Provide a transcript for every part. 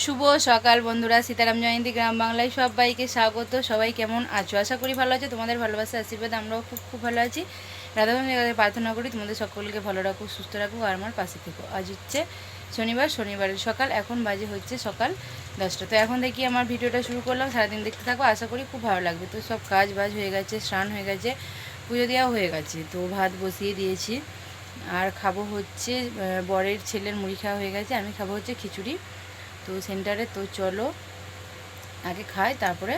শুভ সকাল বন্ধুরা, সীতারাম জয়ন্তী গ্রাম বাংলায় সবাইকে স্বাগত। সবাই কেমন আছো? আশা করি ভালো আছো। তোমাদের ভালোবাসা আশীর্বাদ আমরাও খুব ভালো আছি। রাধারণের প্রার্থনা করি তোমাদের সকলকে ভালো রাখুক, সুস্থ রাখুক আর আমার পাশে থেকো। আজ হচ্ছে শনিবারের সকাল। এখন বাজে হচ্ছে সকাল 10টা। তো এখন থেকে আমার ভিডিওটা শুরু করলাম। সারাদিন দেখতে থাকো, আশা করি খুব ভালো লাগবে। তো সব কাজ বাজ হয়ে গেছে, স্নান হয়ে গেছে, পুজো দেওয়া হয়ে গেছে। তো ভাত বসিয়ে দিয়েছি আর খাবো হচ্ছে বরের ছেলের মুড়ি খাওয়া হয়ে গেছে, আমি খাবো হচ্ছে খিচুড়ি। তো সেন্টারে তো চলো আগে খাই, তারপরে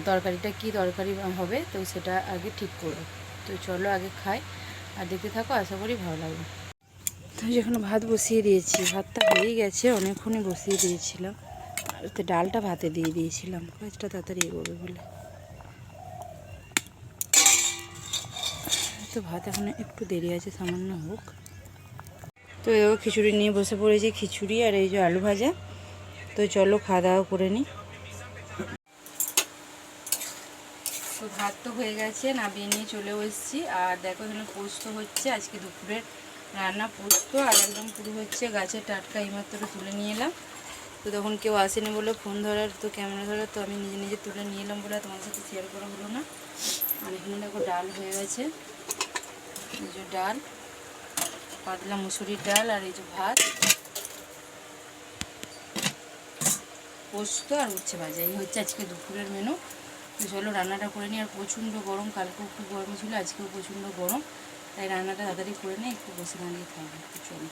তরকারিটা কি তরকারি হবে তো সেটা আগে ঠিক করবো। তো চলো আগে খাই আর দেখতে থাকো, আশা করি ভালো লাগবে। তো যখন ভাত বসিয়ে দিয়েছি, ভাতটা হয়েই গেছে, অনেকক্ষণই বসিয়ে দিয়েছিলাম। আর তো ডালটা ভাতে দিয়ে দিয়েছিলাম, কাজটা তাড়াতাড়ি এগোবে বলে। তো ভাত এখন একটু দেরি আছে, সামান্য হোক। তো এরকম খিচুড়ি নিয়ে বসে পড়েছি, খিচুড়ি আর এই যে আলু ভাজা। তো চলো খাওয়া দাওয়া করে নিই। তো ভাত তো হয়ে গেছে, নামিয়ে নিয়ে চলেও এসেছি। আর দেখো এখানে পোস্ত হচ্ছে, আজকে দুপুরের রান্না পোস্ত। আর একদম পুরো হচ্ছে গাছের টাটকা, এইমাত্র তুলে নিয়ে এলাম। তো তখন কেউ আসেনি বলে ফোন ধরার, তো ক্যামেরা ধরার, তো আমি নিজে নিজে তুলে নিয়ে এলাম বলে তোমার সাথে শেয়ার করা হলো না। আর এখানে দেখো ডাল হয়ে গেছে, এই যে ডাল, পাতলা মুসুরির ডাল, আর এই যে ভাত, পোস্ত আর উচ্ছে ভাজা। এই হচ্ছে আজকে দুপুরের মেনু। তো চলো রান্নাটা করে নিই। আর প্রচণ্ড গরম, কালকেও খুব গরম ছিল, আজকেও প্রচণ্ড গরম, তাই রান্নাটা তাড়াতাড়ি করে নিই, একটু বসে দাঁড়িয়ে থাকবো। তো চলো।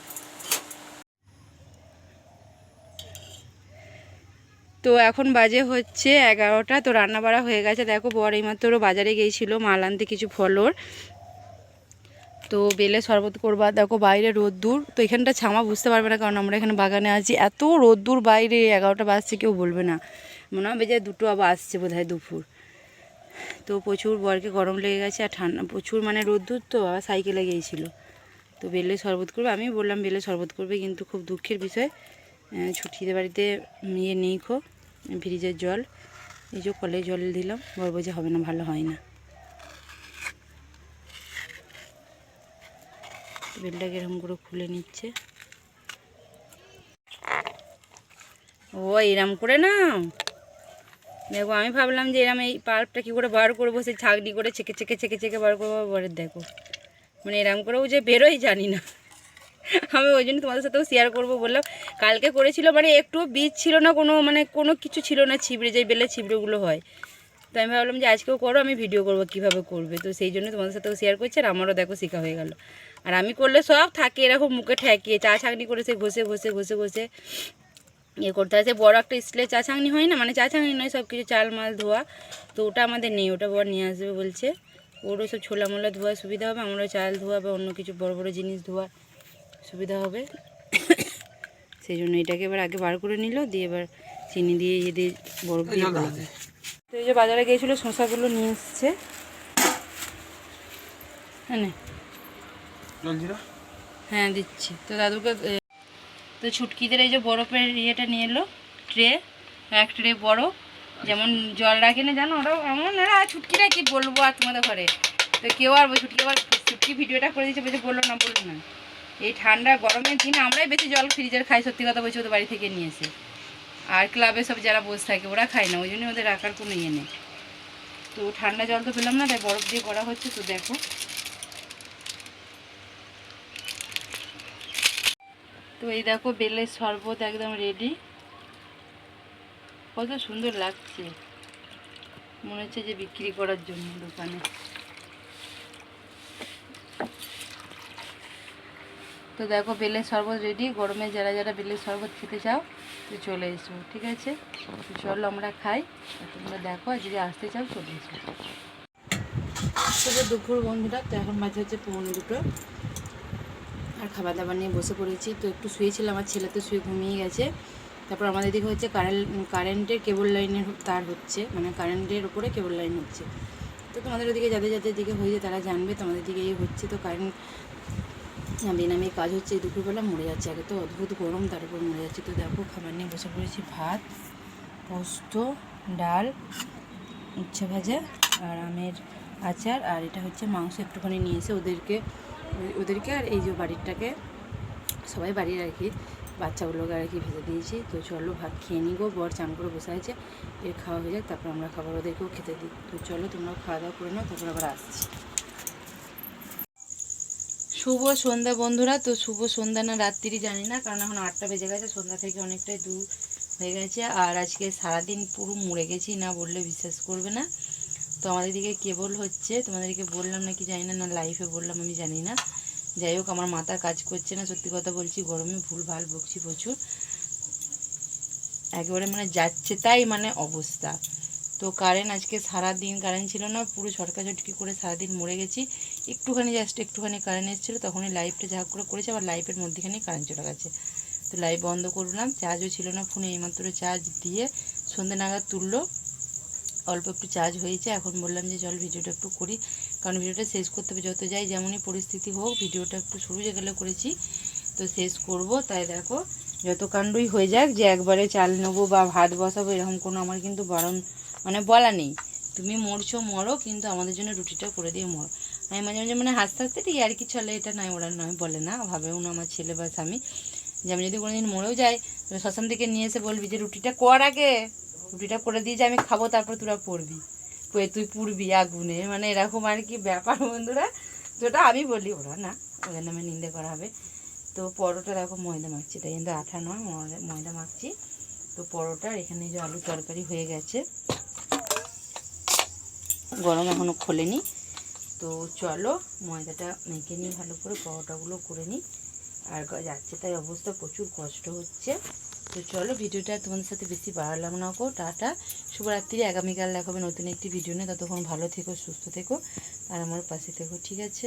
তো এখন বাজে হচ্ছে 11টা। তো রান্না বাড়া হয়ে গেছে। দেখো বর এইমাত্র বাজারে গিয়েছিলো মাল আনতে, কিছু ফলর। তো বেলে শরবত করবা। দেখো বাইরে রোদ্দুর, তো এখানটা ছামা বুঝতে পারবে না, কারণ আমরা এখানে বাগানে আছি। এত রোদ্দুর বাইরে, 11টা বাজছে, কেউ বলবে না, মনে হবে যে 2টো আবার আসছে বোধ হয় দুপুর। তো প্রচুর বরকে গরম লেগে গেছে আর ঠান্ডা প্রচুর, মানে রোদ্দুর, তো আবার সাইকেলে গিয়েছিলো। তো বেলে শরবত করবে, আমি বললাম বেলে শরবত করবে, কিন্তু খুব দুঃখের বিষয় ছুটিতে বাড়িতে ইয়ে নেই, ফ্রিজের জল, এই যে কলে জল দিলাম, বলবো যে হবে না, ভালো হয় না। বেলটাকে এরকম করে খুলে নিচ্ছে। ও এরম করে না, দেখো আমি ভাবলাম যে এরম এই পাল্পটা কী করে বার করবো, সেই ছাগনি করে ছেঁকে বার করবো। বরের দেখো মানে এরম করেও যে বেরোই জানি না। আমি ওই জন্য তোমাদের সাথেও শেয়ার করবো বললাম। কালকে করেছিল, মানে একটুও বীজ ছিল না, মানে কোনো কিছু ছিল না, ছিবড়ে, যে বেলে ছিবড়েগুলো হয়। তো আমি ভাবলাম যে আজকেও করো, আমি ভিডিও করবো কীভাবে করবে। তো সেই জন্য তোমাদের সাথেও শেয়ার করছি। আর আমারও দেখো শেখা হয়ে গেল। আর আমি করলে সব থাকে এরকম মুখে ঠেকিয়ে চা ছাঁকনি করে সে ঘষে ইয়ে করতে হয়। সে বড়ো একটা স্টিলের চা ছাঁকনি হয় না, মানে চা ছাঁকনি নয়, সব কিছু চাল মাল ধোয়া। তো ওটা আমাদের নেই, ওটা বড় নিয়ে আসবে বলছে। ওরও সব ছোলা মোলা ধোয়া সুবিধা হবে, আমারও চাল ধোয়া বা অন্য কিছু বড় জিনিস ধোয়া সুবিধা হবে। সেই জন্য এটাকে এবার আগে বার করে নিল, দিয়ে এবার চিনি দিয়ে ইয়ে দিয়ে বরফ দিয়ে গলাবে। তো এই যে বাজারে গিয়েছিলো, শসাগুলো নিয়ে এসছে। হ্যাঁ দিচ্ছি। তো দাদুকে, তো ছুটকিদের এই যে বরফের ইয়েটা নিয়ে এলো, ট্রে, এক ট্রে বরফ, যেমন জল রাখে না জানো, ওরা এমন, ওরা ছুটকিটা কি বলবো আর তোমাদের ঘরে। তো কেউ আর ছুটকি ভিডিওটা করে দিচ্ছে, বলছে বললো না। এই ঠান্ডা গরমের দিনে আমরাই বেশি জল ফ্রিজের খাই, সত্যি কথা বলছি, ওদের বাড়ি থেকে নিয়ে এসে। আর ক্লাবে সব যারা বসে থাকে ওরা খায় না, ওই জন্য ওদের রাখার কোনো ইয়ে নেই। তো ঠান্ডা জল তো পেলাম না, তাই বরফ দিয়ে করা হচ্ছে। তো দেখো, তো এই দেখো বেলের শরবত একদম রেডি। কত সুন্দর লাগছে, মনে হচ্ছে যে বিক্রি করার জন্য দোকানে। তো দেখো বেলের শরবত রেডি। গরমে যারা বেলের শরবত খেতে চাও তো চলে এসো, ঠিক আছে? তো চলো আমরা খাই, তোমরা দেখো, আর যদি আসতে চাও চলে এসো। তো দুপুর বন্ধুরা, তো এখন বাজে হচ্ছে 1:45, আর খাবার দাবার নিয়ে বসে পড়েছি। তো একটু শুয়েছিলাম, আমার ছেলে তো শুয়ে ঘুমিয়ে গেছে। তারপর আমাদের দিকে হচ্ছে কারেন্টের কেবল লাইনের তার হচ্ছে, মানে কারেন্টের উপরে কেবল লাইন হচ্ছে। তো তোমাদের ওদিকে যাদের দিকে হয়েছে তারা জানবে, তোমাদের দিকে এই হচ্ছে। তো কারেন্ট নামিয়ে কাজ হচ্ছে, দুপুরবেলা মরে যাচ্ছে। আগে তো অদ্ভুত গরম, তার উপর মরে যাচ্ছে। তো দেখো খাবার নিয়ে বসে পড়েছি, ভাত, পোস্ত, ডাল, উচ্ছে ভাজা আর আমের আচার। আর এটা হচ্ছে মাংস একটুখানি নিয়ে এসে ওদেরকে আর এই যে বাড়িরটাকে, সবাই বাড়ি রাখি, বাচ্চাগুলোকে আর কি ভেজে দিয়েছি। তো চলো ভাত খেয়ে নিব, বর চান করে বসে আছে, এর খাওয়া হয়ে যাক, তারপর আমরা খাবার ওদেরকেও খেতে দিই। তো চলো তোমরা খাওয়া দাওয়া করে নাও, তারপর আবার আসছি। শুভ সন্ধ্যা বন্ধুরা। তো শুভ সন্ধ্যা না রাত্রি জানি না, কারণ এখন 8টা বেজে গেছে, সন্ধ্যা থেকে অনেকটাই দূর হয়ে গেছে। আর আজকে সারাদিন পুরো মরে গেছি, না বললে বিশ্বাস করবে না। তো আমাদের দিকে কেবল হচ্ছে, তোমাদেরকে বললাম নাকি জানি না, না লাইফে বললাম আমি জানি না। যাই হোক, আমার মাথা কাজ করছে না, সত্যি কথা বলছি, গরমে ভুল ভাল বকছি প্রচুর, একেবারে মানে যাচ্ছে তাই মানে অবস্থা। তো কারেন্ট আজকে সারাদিন কারেন্ট ছিল না, পুরো ঝটকাঝটকি করে সারাদিন মরে গেছি। একটুখানি জাস্ট একটুখানি কারেন্ট এসেছিলো, তখনই লাইভটা যা করে করেছে, আবার লাইভের মধ্যেখানেই কারেন্ট চলে গেছে। তো লাইভ বন্ধ করলাম, চার্জও ছিল না ফোনে, এইমাত্র চার্জ দিয়ে সন্ধ্যে নাগাদ তুললো, অল্প একটু চার্জ হয়েছে। এখন বললাম যে চল ভিডিওটা একটু করি, কারণ ভিডিওটা শেষ করতে হবে, যত যাই যেমনই পরিস্থিতি হোক, ভিডিওটা একটু শুরু যে গেলে করেছি, তো শেষ করব। তাই দেখো, যত কাণ্ডই হয়ে যাক, যে একবারে চাল নেবো বা ভাত বসাবো এরকম কোনো আমার কিন্তু বারণ মানে বলা নেই। তুমি মরছো মরো, কিন্তু আমাদের জন্য রুটিটা করে দিয়ে মরো। আমি মাঝে মাঝে মানে হাসতে হাসতে ঠিক আর কি চলে, এটা নয় ওরা নয় বলে না, ভাবেও না আমার ছেলে বা স্বামী, যে আমি যদি কোনোদিন মরেও যাই, শ্মশান থেকে নিয়ে এসে বলবি যে রুটিটা কর আগে, রুটিটা করে দিয়ে যে আমি খাবো, তারপর তোরা পড়বি, তুই পুড়বি আগুনে, মানে এরকম আর কি ব্যাপার বন্ধুরা, যেটা আমি বলি, ওরা না, ওদের নামে নিন্দে করা হবে। তো পরোটা দেখো ময়দা মাখছি, তাই কিন্তু আঠা নয়, ময়দা মাখছি। তো পরোটার এখানে যে আলু তরকারি হয়ে গেছে, গরম এখনও খোলেনি। তো চলো ময়দাটা মেখে নিই ভালো করে, পরোটাগুলো করে নিই। আর যাচ্ছে তাই অবস্থা, প্রচুর কষ্ট হচ্ছে। তো চলো ভিডিওটা তোমাদের সাথে বেশি বাড়ালাম না গো, টাটা, শুভরাত্রি। আগামীকাল দেখাবে নতুন একটি ভিডিও নিয়ে, ততক্ষণ ভালো থেকো, সুস্থ থেকো, আর আমার পাশে থেকো, ঠিক আছে?